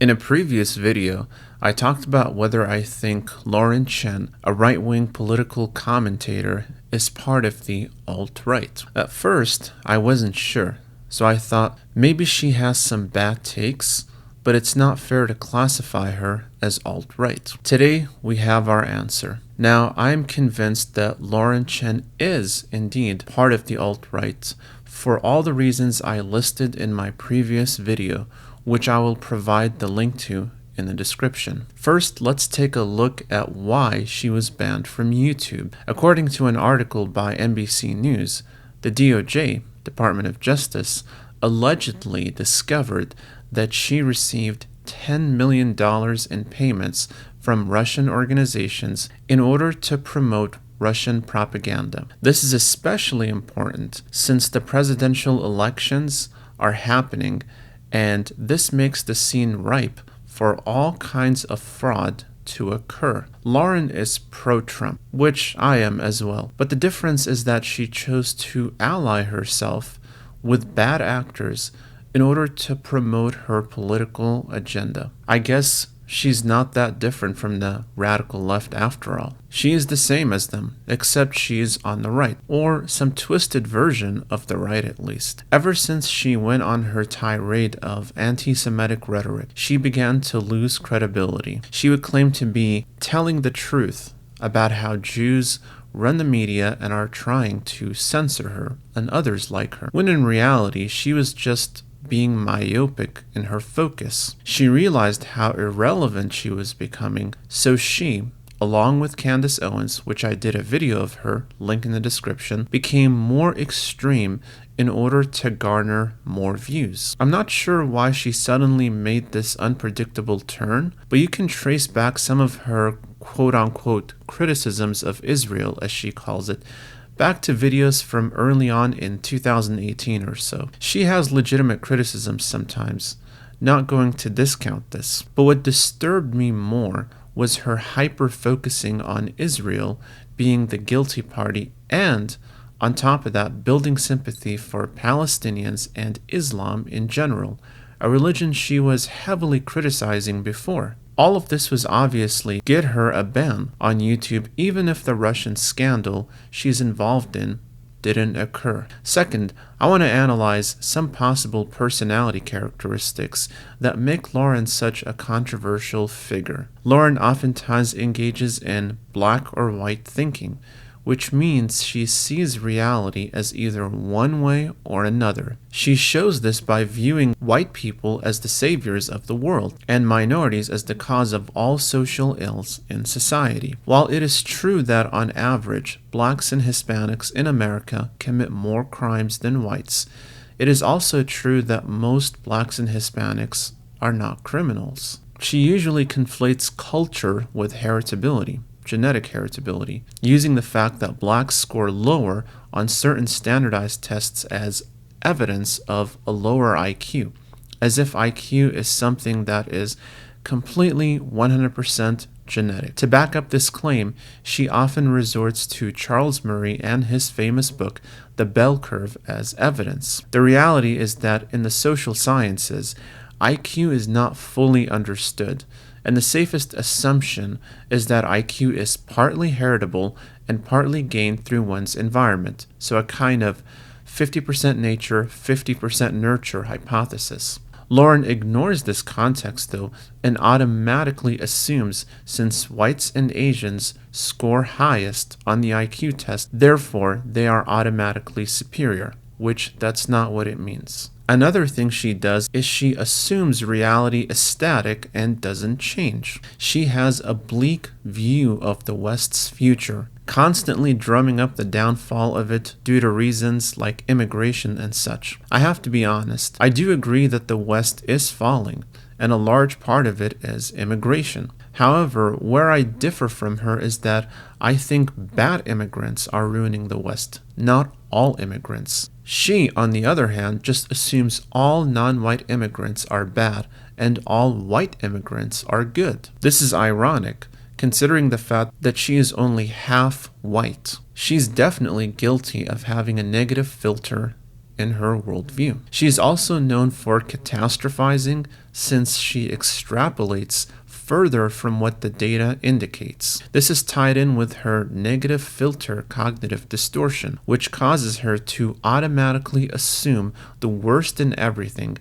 In a previous video, I talked about whether I think Lauren Chen, a right-wing political commentator, is part of the alt-right. At first, I wasn't sure, so I thought maybe she has some bad takes, but it's not fair to classify her as alt-right. Today, we have our answer. Now, I am convinced that Lauren Chen is indeed part of the alt-right for all the reasons I listed in my previous video, which I will provide the link to in the description. First, let's take a look at why she was banned from YouTube. According to an article by NBC News, the DOJ, Department of Justice, allegedly discovered that she received $10 million in payments from Russian organizations in order to promote Russian propaganda. This is especially important since the presidential elections are happening, and this makes the scene ripe for all kinds of fraud to occur. Lauren is pro-Trump, which I am as well, but the difference is that she chose to ally herself with bad actors in order to promote her political agenda. I guess she's not that different from the radical left after all. She is the same as them, except she's on the right, or some twisted version of the right at least. Ever since she went on her tirade of anti-Semitic rhetoric, she began to lose credibility. She would claim to be telling the truth about how Jews run the media and are trying to censor her and others like her, when in reality she was just being myopic in her focus. She realized how irrelevant she was becoming, so she, along with Candace Owens, which I did a video of her, link in the description, became more extreme in order to garner more views. I'm not sure why she suddenly made this unpredictable turn, but you can trace back some of her quote-unquote criticisms of Israel, as she calls it, back to videos from early on in 2018 or so. She has legitimate criticisms sometimes, not going to discount this. But what disturbed me more was her hyper-focusing on Israel being the guilty party and, on top of that, building sympathy for Palestinians and Islam in general, a religion she was heavily criticizing before. All of this was obviously get her a ban on YouTube, even if the Russian scandal she's involved in didn't occur. Second, I want to analyze some possible personality characteristics that make Lauren such a controversial figure. Lauren oftentimes engages in black or white thinking, which means she sees reality as either one way or another. She shows this by viewing white people as the saviors of the world and minorities as the cause of all social ills in society. While it is true that on average, blacks and Hispanics in America commit more crimes than whites, it is also true that most blacks and Hispanics are not criminals. She usually conflates culture with heritability. Genetic heritability, using the fact that blacks score lower on certain standardized tests as evidence of a lower IQ, as if IQ is something that is completely 100% genetic. To back up this claim, she often resorts to Charles Murray and his famous book, The Bell Curve, as evidence. The reality is that in the social sciences, IQ is not fully understood, and the safest assumption is that IQ is partly heritable and partly gained through one's environment, so a kind of 50% nature, 50% nurture hypothesis. Lauren ignores this context, though, and automatically assumes since whites and Asians score highest on the IQ test, therefore they are automatically superior, which that's not what it means. Another thing she does is she assumes reality is static and doesn't change. She has a bleak view of the West's future, constantly drumming up the downfall of it due to reasons like immigration and such. I have to be honest, I do agree that the West is falling, and a large part of it is immigration. However, where I differ from her is that I think bad immigrants are ruining the West, not all immigrants. She, on the other hand, just assumes all non-white immigrants are bad and all white immigrants are good. This is ironic, considering the fact that she is only half white. She's definitely guilty of having a negative filter in her worldview. She is also known for catastrophizing, since she extrapolates further from what the data indicates. This is tied in with her negative filter cognitive distortion, which causes her to automatically assume the worst in everything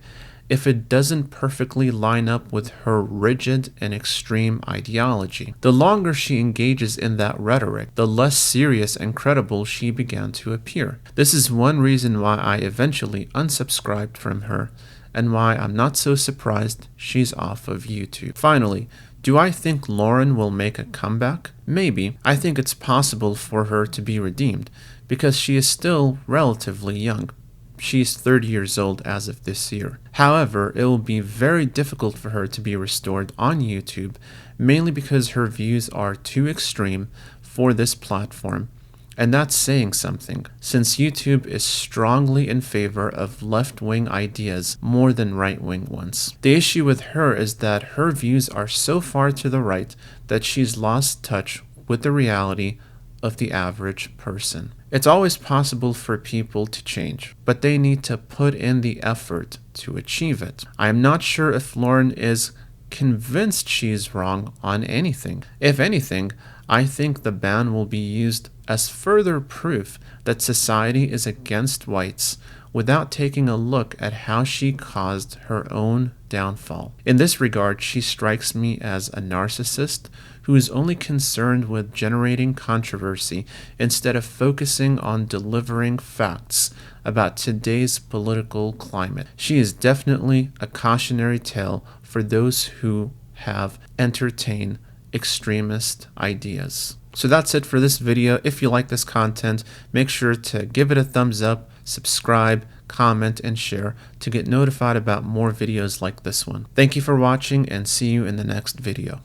if it doesn't perfectly line up with her rigid and extreme ideology. The longer she engages in that rhetoric, the less serious and credible she began to appear. This is one reason why I eventually unsubscribed from her, and why I'm not so surprised she's off of YouTube. Finally, do I think Lauren will make a comeback? Maybe. I think it's possible for her to be redeemed, because she is still relatively young. She's 30 years old as of this year. However, it will be very difficult for her to be restored on YouTube, mainly because her views are too extreme for this platform. And that's saying something, since YouTube is strongly in favor of left-wing ideas more than right-wing ones. The issue with her is that her views are so far to the right that she's lost touch with the reality of the average person. It's always possible for people to change, but they need to put in the effort to achieve it. I am not sure if Lauren is convinced she's wrong on anything. If anything, I think the ban will be used as further proof that society is against whites, without taking a look at how she caused her own downfall. In this regard, she strikes me as a narcissist who is only concerned with generating controversy instead of focusing on delivering facts about today's political climate. She is definitely a cautionary tale for those who have entertained extremist ideas. So that's it for this video. If you like this content, make sure to give it a thumbs up, subscribe, comment, and share to get notified about more videos like this one. Thank you for watching, and see you in the next video.